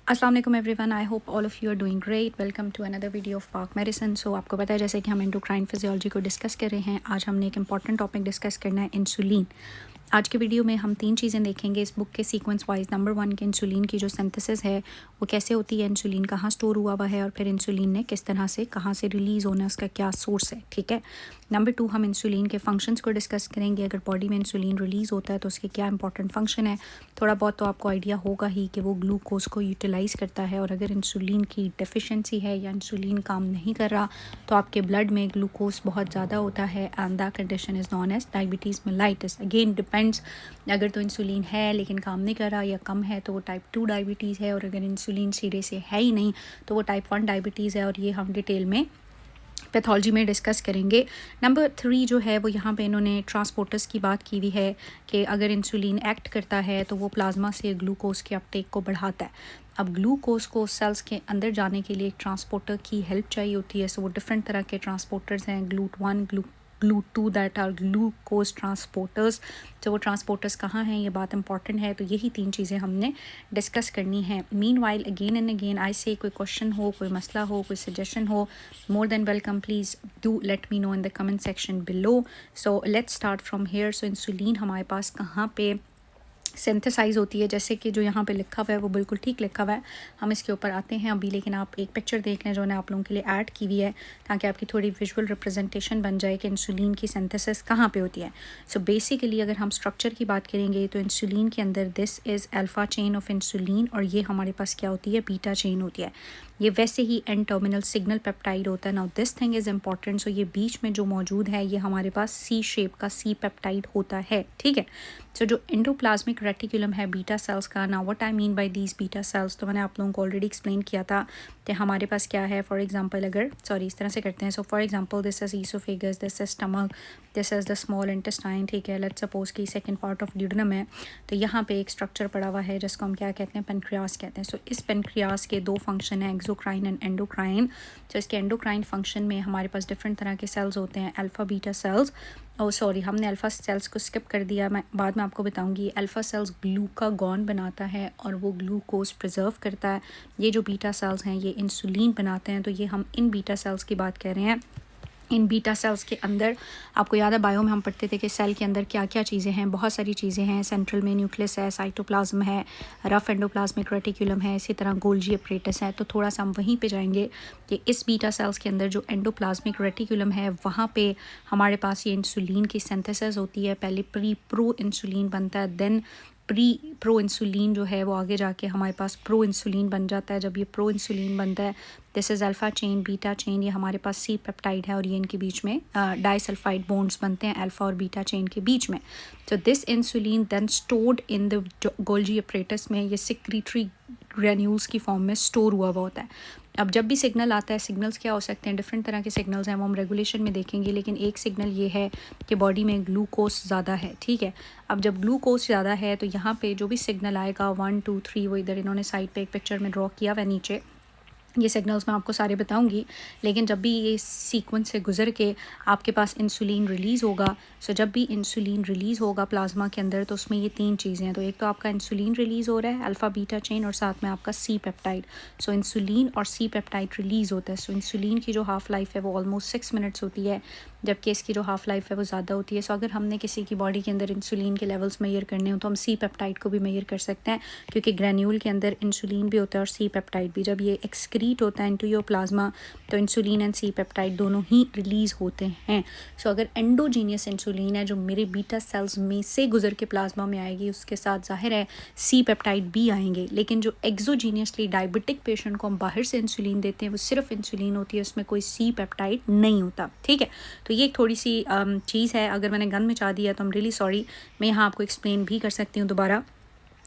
अस्सलाम वालेकुम everyone, I hope all of you are doing great. Welcome to another video of Pak medicine. So आपको पता है जैसे कि हम एंडोक्राइन फिजियोलॉजी को डिस्कस कर रहे हैं, आज हमने एक इंपॉर्टेंट टॉपिक डिस्कस करना है, इंसुलिन। आज के वीडियो में हम 3 चीज़ें देखेंगे इस बुक के सीक्वेंस वाइज। नंबर 1 के इंसुलिन की जो सिंथेसिस है वो कैसे होती है, इंसुलिन कहाँ स्टोर हुआ हुआ है और फिर इंसुलिन ने किस तरह से कहाँ से रिलीज़ होना है, उसका क्या सोर्स है, ठीक है। नंबर 2 हम इंसुलिन के फंक्शंस को डिस्कस करेंगे। अगर बॉडी में इंसुलिन रिलीज़ होता है तो उसके क्या इंपॉर्टेंट फंक्शन है, थोड़ा बहुत तो आपको आइडिया होगा ही कि वो ग्लूकोज को यूटिलाइज़ करता है, और अगर इंसुलिन की डेफिशिएंसी है या इंसुलिन काम नहीं कर रहा तो आपके ब्लड में ग्लूकोज बहुत ज़्यादा होता है and that condition is known as diabetes mellitus. Again depends, अगर तो इंसुलिन है लेकिन काम नहीं कर रहा या कम है तो वो टाइप 2 डायबिटीज़ है, और अगर इंसुलिन सिरे से है ही नहीं तो वो टाइप 1 डायबिटीज़ है, और ये हम डिटेल में पैथोलॉजी में डिस्कस करेंगे। नंबर 3 जो है वो यहाँ पे इन्होंने ट्रांसपोर्टर्स की बात की हुई है कि अगर इंसुलिन एक्ट करता है तो वो प्लाज्मा से ग्लूकोज के अपटेक को बढ़ाता है। अब ग्लूकोज को सेल्स के अंदर जाने के लिए एक ट्रांसपोर्टर की हेल्प चाहिए होती है। सो वो डिफरेंट तरह के ट्रांसपोर्टर्स हैं, GLUT1, GLUT2 that are glucose transporters. तो वो ट्रांसपोर्टर्स कहाँ हैं, ये बात इंपॉर्टेंट है। तो यही 3 चीज़ें हमने डिस्कस करनी है। Meanwhile again and again I से कोई क्वेश्चन हो, कोई मसला हो, कोई सजेशन हो, more than welcome, please do let me know in the comment section below. So let's start from here. So insulin हमारे पास कहाँ पे सिंथेसाइज होती है, जैसे कि जो यहाँ पे लिखा हुआ है वो बिल्कुल ठीक लिखा हुआ है, हम इसके ऊपर आते हैं अभी। लेकिन आप एक पिक्चर देख लें जो मैंने आप लोगों के लिए ऐड की हुई है, ताकि आपकी थोड़ी विजुअल रिप्रेजेंटेशन बन जाए कि इंसुलिन की सिंथेसिस कहाँ पे होती है। सो बेसिकली अगर हम स्ट्रक्चर की बात करेंगे तो इंसुलिन के अंदर this is alpha chain of insulin, और ये हमारे पास क्या होती है, बीटा चेन होती है। ये वैसे ही एंड टर्मिनल सिग्नल पेप्टाइड होता है। Now this thing is important. So ये बीच में जो मौजूद है ये हमारे पास सी शेप का सी पेप्टाइड होता है, ठीक है। सो जो एंडोप्लाज्मिक रेटिकुलम है बीटा सेल्स का, ना what I mean by these beta cells, तो मैंने आप लोगों को ऑलरेडी एक्सप्लेन किया था कि हमारे पास क्या है। फॉर एग्जांपल अगर इस तरह से करते हैं, so for example this is oesophagus, this is stomach, this is the small intestine, ठीक है। लेट्स सपोज कि सेकंड पार्ट ऑफ ड्यूडेनम है, तो यहाँ पे एक स्ट्रक्चर पड़ा हुआ है जिसको हम क्या कहते हैं, पेनक्रियास कहते हैं। सो इस पेनक्रियास के 2 फंक्शन हैं, एक्सोक्राइन एंड एंडोक्राइन। तो इसके एंडोक्राइन फंक्शन में हमारे पास डिफरेंट तरह के सेल्स होते हैं, अल्फ़ा बीटा सेल्स। ओ सॉरी, हमने अल्फ़ा सेल्स को स्किप कर दिया, मैं बाद में आपको बताऊंगी। अल्फ़ा सेल्स ग्लूकागॉन बनाता है और वो ग्लूकोज प्रिजर्व करता है। ये जो बीटा सेल्स हैं ये इंसुलिन बनाते हैं। तो ये हम इन बीटा सेल्स की बात कर रहे हैं। इन बीटा सेल्स के अंदर आपको याद है बायो में हम पढ़ते थे कि सेल के अंदर क्या क्या चीज़ें हैं, बहुत सारी चीज़ें हैं। सेंट्रल में न्यूक्लियस है, साइटोप्लाज्म है, रफ एंडोप्लाज्मिक रेटिकुलम है, इसी तरह गोल्जी अपरेटस है। तो थोड़ा सा हम वहीं पे जाएंगे कि इस बीटा सेल्स के अंदर जो एंडोप्लाज्मिक रेटिकुलम है वहाँ पे हमारे पास ये इंसुलिन की सिंथेसिस होती है। पहले प्रो इंसुलिन बनता है, देन प्रो इंसुलिन जो है वो आगे जाके हमारे पास प्रो इंसुलिन बन जाता है। जब ये प्रो इंसुलिन बनता है, this is alpha chain, beta chain, ये हमारे पास सी पेप्टाइड है और ये इनके बीच में डाइसल्फाइड बॉन्ड्स बनते हैं अल्फ़ा और बीटा चेन के बीच में। तो this insulin then stored in the Golgi apparatus में, ये सिक्रीटरी ग्रेन्यूल्स की फॉर्म में स्टोर हुआ होता है। अब जब भी सिग्नल आता है, सिग्नल्स क्या हो सकते हैं, डिफरेंट तरह के सिग्नल्स हैं, वो हम रेगुलेशन में देखेंगे। लेकिन एक सिग्नल ये है कि बॉडी में ग्लूकोज ज़्यादा है, ठीक है। अब जब ग्लूकोज ज़्यादा है तो यहाँ पे जो भी सिग्नल आएगा 1 2 3, वो इधर इन्होंने साइड पे एक पिक्चर में ड्रॉ किया हुआ नीचे, ये सिग्नल्स मैं आपको सारे बताऊंगी। लेकिन जब भी ये सीक्वेंस से गुजर के आपके पास इंसुलिन रिलीज़ होगा, सो जब भी इंसुलिन रिलीज़ होगा प्लाज्मा के अंदर, तो उसमें ये 3 चीज़ें हैं। तो एक तो आपका इंसुलिन रिलीज़ हो रहा है, अल्फ़ा बीटा चेन, और साथ में आपका सी पेप्टाइड। सो इंसुलिन और सी पेप्टाइड रिलीज़ होता है। सो इंसुलिन की जो हाफ़ लाइफ है वो ऑलमोस्ट 6 मिनट्स होती है, जबकि इसकी जो हाफ़ लाइफ है वो ज़्यादा होती है। सो अगर हमने किसी की बॉडी के अंदर इंसुलिन के लेवल्स मेजर करने हो तो हम सी पेप्टाइड को भी मेजर कर सकते हैं, क्योंकि ग्रैन्यूल के अंदर इंसुलिन भी होता है और सी पेप्टाइड भी। जब ये एक्सक्रीट होता है इनटू योर प्लाज्मा तो इंसुलिन एंड सी पेप्टाइड दोनों ही रिलीज़ होते हैं। सो अगर एंडोजीनियस इंसुलिन है जो मेरे बीटा सेल्स में से गुजर के प्लाज्मा में आएगी, उसके साथ जाहिर है सी पेप्टाइड भी आएंगे। लेकिन जो एक्सोजीनियसली डायबिटिक पेशेंट को हम बाहर से इंसुलिन देते हैं वो सिर्फ इंसुलिन होती है, उसमें कोई सी पेप्टाइड नहीं होता, ठीक है। तो ये एक थोड़ी सी चीज़ है, अगर मैंने गन मचा दिया तो आई एम रियली सॉरी। मैं यहाँ आपको एक्सप्लेन भी कर सकती हूँ दोबारा।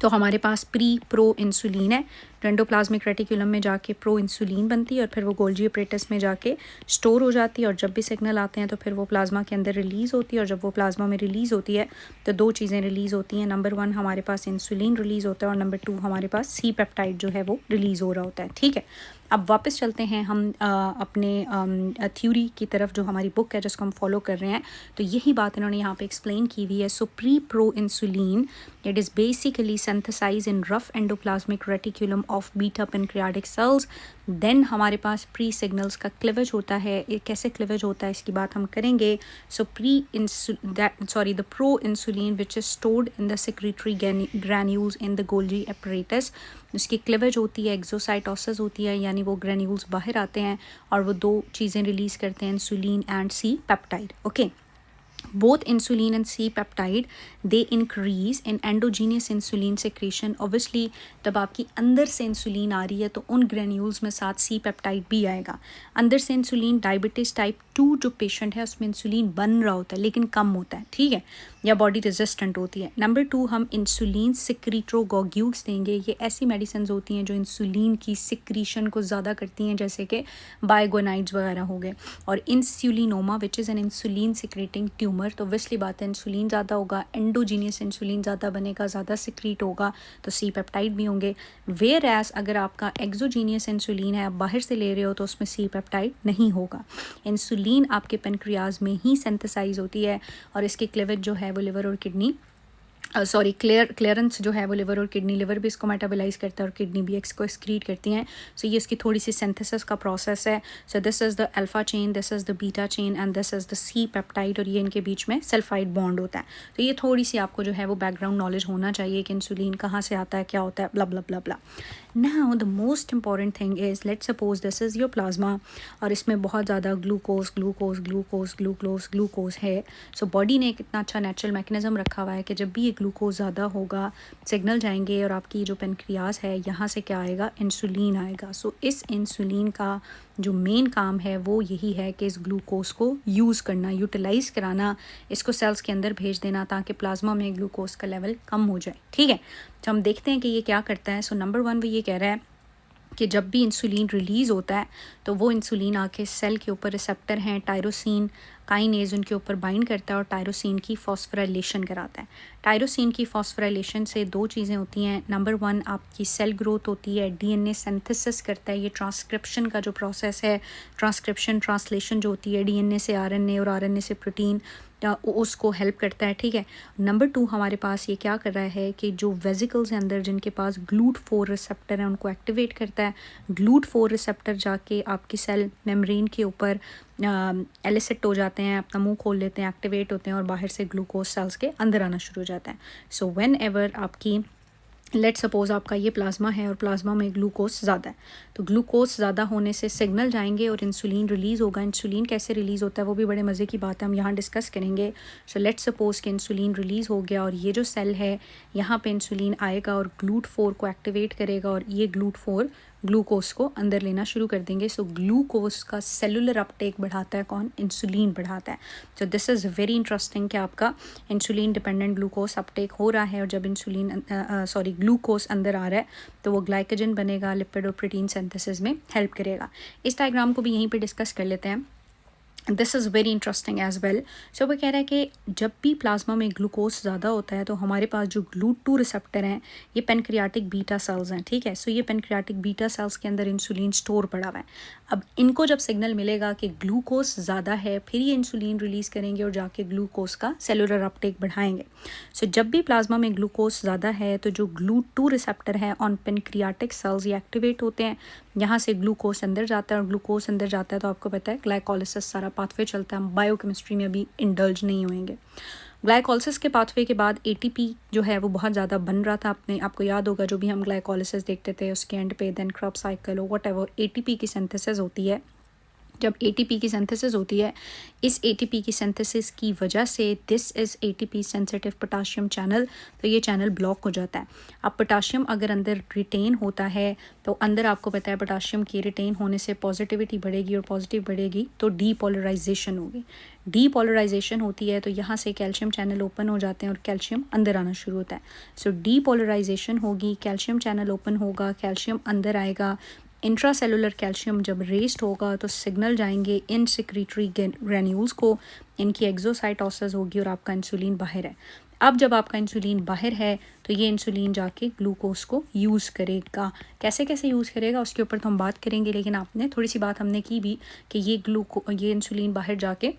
तो हमारे पास प्रो इंसुलिन है, एंडोप्लाज्मिक रेटिकुलम में जाके प्रो इंसुलिन बनती है और फिर वो गोल्जी अपरेटस में जाके स्टोर हो जाती है, और जब भी सिग्नल आते हैं तो फिर वो प्लाज्मा के अंदर रिलीज़ होती है। और जब वो प्लाज्मा में रिलीज़ होती है तो 2 चीज़ें रिलीज़ होती हैं। नंबर 1 हमारे पास इंसुलिन रिलीज़ होता है, और नंबर 2 हमारे पास सी पेप्टाइड जो है वो रिलीज़ हो रहा होता है, ठीक है। अब वापस चलते हैं हम अपने थ्योरी की तरफ, जो हमारी बुक है जिसको हम फॉलो कर रहे हैं। तो यही बात इन्होंने यहाँ पे एक्सप्लेन की हुई है। सो pro insulin it is basically synthesize in rough endoplasmic reticulum of beta pancreatic cells. Then हमारे पास प्री सिग्नल्स का क्लिवेज होता है. ये कैसे क्लिवेज होता है इसकी बात हम करेंगे. सो the pro insulin which is stored in the secretory granules in the Golgi apparatus, उसकी क्लिवेज होती है, एक्सोसाइटोसिस होती है, यानी वो ग्रेन्यूल्स बाहर आते हैं और वो दो चीज़ें रिलीज़ करते हैं, insulin and C peptide. Okay, both insulin and C-peptide they increase in endogenous insulin secretion. Obviously जब आपकी अंदर से इंसुलिन आ रही है तो उन ग्रेन्यूल्स में साथ सी पेप्टाइड भी आएगा. अंदर से इंसुलिन डायबिटीज़ टाइप 2 जो पेशेंट है उसमें इंसुलिन बन रहा होता है लेकिन कम होता है, ठीक है, या बॉडी रेजिस्टेंट होती है. नंबर 2 हम इंसुलिन सिक्रीट्रोगोग्यूल्स देंगे. ये ऐसी मेडिसिन होती हैं जो इंसुलिन की सिक्रीशन को ज़्यादा करती हैं, जैसे कि बायोगोनाइड्स वगैरह हो गए. और insulinoma which is an insulin secreting tumour, तो ऑब्वियसली बात है इंसुलिन ज़्यादा होगा, एंडोजीनियस इंसुलिन ज़्यादा बनेगा, ज़्यादा सिक्रीट होगा तो सी पेप्टाइड भी होंगे. वेयर एज अगर आपका एक्सोजीनियस इंसुलिन है, आप बाहर से ले रहे हो, तो उसमें सी पेप्टाइड नहीं होगा. इंसुलिन आपके पेनक्रियाज में ही सिंथेसाइज होती है और इसके क्लेवेज जो है वो लिवर और किडनी क्लियरेंस जो है वो लिवर और किडनी, लिवर भी इसको मेटाबोलाइज करता है और किडनी भी इसको एक्सक्रीट करती हैं. सो ये इसकी थोड़ी सी सिंथेसिस का प्रोसेस है. So this is the alpha chain, this is the beta chain and this is the C peptide, और ये इनके बीच में सल्फाइड बॉन्ड होता है. तो ये थोड़ी सी आपको जो है वो बैकग्राउंड नॉलेज होना चाहिए कि इंसुलिन कहाँ से आता है, क्या होता है, blah blah blah blah. Now the most important thing is, let's suppose this is your plasma और इसमें बहुत ज़्यादा ग्लूकोज है. सो बॉडी ने एक इतना अच्छा नेचुरल मैकेनिज्म रखा हुआ है कि जब भी ये ग्लूकोज ज़्यादा होगा, सिग्नल जाएंगे और आपकी जो पेनक्रियाज है यहाँ से क्या आएगा, इंसुलिन आएगा. सो इस इंसुलिन का जो मेन काम है वो यही है कि इस ग्लूकोज को यूज़ करना, यूटिलाइज़ कराना, इसको सेल्स के अंदर भेज देना ताकि प्लाज्मा में ग्लूकोज का लेवल कम हो जाए, ठीक है. तो हम देखते हैं कि ये क्या करता है. सो नंबर 1 वो ये कह रहा है कि जब भी इंसुलिन रिलीज़ होता है तो वो इंसुलिन आके सेल के ऊपर रिसेप्टर हैं टायरोसिन काइनेज, उनके ऊपर बाइंड करता है और टायरोसिन की फॉस्फोराइलेशन कराता है. टायरोसिन की फॉस्फोराइलेशन से दो चीज़ें होती हैं. नंबर 1 आपकी सेल ग्रोथ होती है, डीएनए सिंथेसिस करता है. ये ट्रांसक्रिप्शन का जो प्रोसेस है, ट्रांसक्रिप्शन ट्रांसलेशन जो होती है डीएनए से आरएनए और आरएनए से प्रोटीन, उसको हेल्प करता है, ठीक है. नंबर 2 हमारे पास ये क्या कर रहा है कि जो वेजिकल्स हैं अंदर जिनके पास GLUT4 रिसेप्टर है उनको एक्टिवेट करता है. GLUT4 रिसेप्टर जाके आपकी सेल मेम्ब्रेन के ऊपर एलिसिट हो जाते हैं, अपना मुंह खोल लेते हैं, एक्टिवेट होते हैं और बाहर से ग्लूकोज सेल्स के अंदर आना शुरू हो जाता है. सो व्हेन एवर आपकी लेट्स सपोज आपका ये प्लाज्मा है और प्लाज्मा में ग्लूकोज ज़्यादा है, तो ग्लूकोज ज़्यादा होने से सिग्नल जाएंगे और इंसुलिन रिलीज़ होगा. इंसुलिन कैसे रिलीज़ होता है वो भी बड़े मज़े की बात है, हम यहाँ डिस्कस करेंगे. सो लेट्स सपोज कि इंसुलिन रिलीज़ हो गया और ये जो सेल है यहाँ पे इंसुलिन आएगा और GLUT4 को एक्टिवेट करेगा और ये GLUT4 ग्लूकोज को अंदर लेना शुरू कर देंगे. सो ग्लूकोज का सेलुलर अपटेक बढ़ाता है कौन, इंसुलिन बढ़ाता है. So this is very interesting कि आपका इंसुलिन डिपेंडेंट ग्लूकोज अपटेक हो रहा है और जब ग्लूकोज अंदर आ रहा है तो वो ग्लाइकोजन बनेगा, लिपिड और प्रोटीन सिंथेसिस में हेल्प करेगा. इस डायग्राम को भी यहीं पे डिस्कस कर लेते हैं. This is very interesting as well. So वो कह रहा है कि जब भी प्लाज्मा में ग्लूकोज ज़्यादा होता है तो हमारे पास जो GLUT2 रिसेप्टर हैं ये पेनक्रियाटिक बीटा सेल्स हैं, ठीक है. सो ये पेनक्रियाटिक बीटा सेल्स के अंदर इंसुलिन स्टोर पड़ा हुआ है. अब इनको जब सिग्नल मिलेगा कि ग्लूकोज ज़्यादा है फिर ये इंसुलिन रिलीज़ करेंगे और जाके ग्लूकोज का सेलुलर अपटेक बढ़ाएंगे. सो जब भी प्लाज्मा में ग्लूकोज ज़्यादा है तो जो GLUT2 रिसेप्टर है ऑन पेनक्रियाटिक सेल्स ये एक्टिवेट होते हैं, यहाँ से ग्लूकोज अंदर जाता है और ग्लूकोज अंदर जाता है तो आपको पता है ग्लाइकोलिसिस सारा पाथवे चलता है. हम बायोकेमिस्ट्री में अभी इंडल्ज नहीं होंगे. ग्लाइकोलिसिस के पाथवे के बाद एटीपी जो है वो बहुत ज़्यादा बन रहा था. आपको याद होगा जो भी हम ग्लाइकोलिसिस देखते थे उसके एंड पे देन क्रॉप साइकिल और व्हाटएवर एटीपी की सिंथेसिस होती है. जब एटीपी की सिंथेसिस होती है, इस एटीपी की सिंथेसिस की वजह से this is ATP sensitive potassium channel, तो ये चैनल ब्लॉक हो जाता है. अब पोटाशियम अगर अंदर रिटेन होता है तो अंदर आपको पता है पोटाशियम के रिटेन होने से पॉजिटिविटी बढ़ेगी और पॉजिटिव बढ़ेगी तो डीपोलराइजेशन होगी. डीपोलराइजेशन होती है तो यहाँ से कैल्शियम चैनल ओपन हो जाते हैं और कैल्शियम अंदर आना शुरू होता है. सो डीपोलराइजेशन होगी, कैल्शियम चैनल ओपन होगा, कैल्शियम अंदर आएगा. इंट्रासेलुलर कैल्शियम जब रेस्ट होगा तो सिग्नल जाएंगे इन सिक्रीटरी ग्रेन्यूल्स को, इनकी एक्सोसाइटोसिस होगी और आपका इंसुलिन बाहर है. अब जब आपका इंसुलिन बाहर है तो ये इंसुलिन जाके ग्लूकोज को यूज़ करेगा. कैसे कैसे यूज़ करेगा उसके ऊपर तो हम बात करेंगे, लेकिन आपने थोड़ी सी बात हमने की भी कि ये इंसुलिन बाहर जाके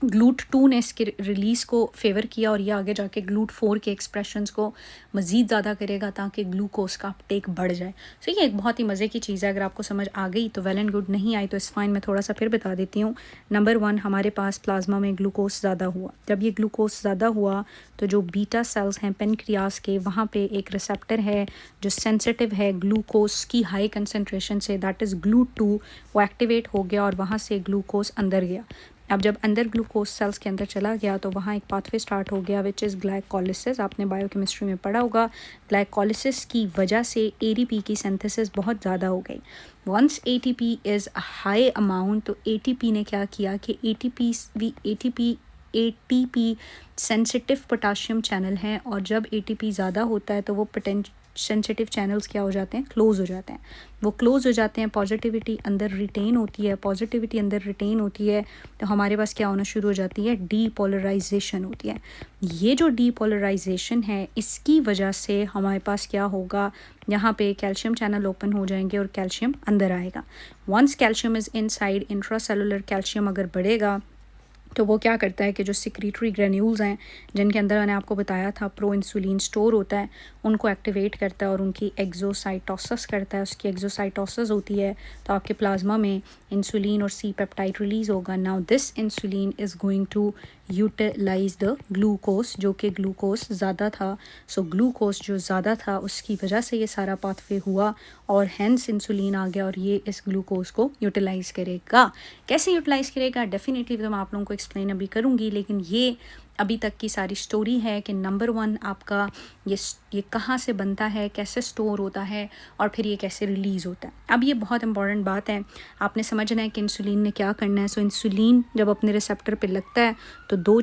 GLUT2 ने इसके रिलीज़ को फेवर किया और ये आगे जाके GLUT4 के एक्सप्रेशंस को मज़ीद ज़्यादा करेगा ताकि ग्लूकोज का अपटेक बढ़ जाए। सो ये एक बहुत ही मज़े की चीज़ है। अगर आपको समझ आ गई तो वेल एंड गुड, नहीं आई तो इस फाइन, मैं थोड़ा सा फिर बता देती हूँ। नंबर 1, हमारे पास प्लाज्मा में ग्लूकोज ज़्यादा हुआ। जब ये ग्लूकोज ज़्यादा हुआ तो जो बीटा सेल्स हैं पेनक्रियास के, वहाँ पे एक रिसेप्टर है जो सेंसिटिव है ग्लूकोज की हाई कंसनट्रेशन से, दैट इज़ GLUT2, वो एक्टिवेट हो गया और वहाँ से ग्लूकोज अंदर गया। अब जब अंदर ग्लूकोज सेल्स के अंदर चला गया तो वहाँ एक पाथवे स्टार्ट हो गया विच इज़ ग्लाइकोलिसिस। आपने बायोकेमिस्ट्री में पढ़ा होगा। ग्लाइकोलिसिस की वजह से एटीपी की सिंथेसिस बहुत ज़्यादा हो गई। Once ATP is a high amount, तो एटीपी ने क्या किया कि एटीपी सेंसिटिव पोटाशियम चैनल है, और जब एटीपी ज़्यादा होता है तो वो सेंसिटिव चैनल्स क्या हो जाते हैं, क्लोज हो जाते हैं। वो क्लोज हो जाते हैं, पॉजिटिविटी अंदर रिटेन होती है। पॉजिटिविटी अंदर रिटेन होती है तो हमारे पास क्या होना शुरू हो जाती है, डीपोलराइजेशन होती है। ये जो डीपोलराइजेशन है इसकी वजह से हमारे पास क्या होगा, यहाँ पे कैल्शियम चैनल ओपन हो जाएंगे और कैल्शियम अंदर आएगा। Once calcium is inside, intracellular calcium अगर बढ़ेगा तो वो क्या करता है कि जो सिक्रीटरी ग्रेन्यूल्स हैं जिनके अंदर मैंने आपको बताया था प्रो इंसुलिन स्टोर होता है, उनको एक्टिवेट करता है और उनकी एक्सोसाइटोसिस करता है। उसकी एक्सोसाइटोसिस होती है तो आपके प्लाज्मा में इंसुलिन और सी पेप्टाइड रिलीज़ होगा। Now this insulin is going to utilise the glucose, जो कि ग्लूकोज ज़्यादा था। सो ग्लूकोज जो ज़्यादा था उसकी वजह से ये सारा पाथवे हुआ और हैंस इंसुलिन आ गया और ये इस ग्लूकोज को यूटिलाइज़ करेगा। कैसे यूटिलाइज़ करेगा डेफिनेटली तो मैं आप लोगों को एक्सप्लेन अभी करूँगी, लेकिन ये अभी तक की सारी स्टोरी है कि नंबर 1 आपका ये कहाँ से बनता है, कैसे स्टोर होता है और फिर ये कैसे रिलीज़ होता है। अब ये बहुत इंपॉर्टेंट बात है, आपने समझना है कि इंसुलिन ने क्या करना है। सो इंसुलिन जब अपने रिसेप्टर पे लगता है तो 2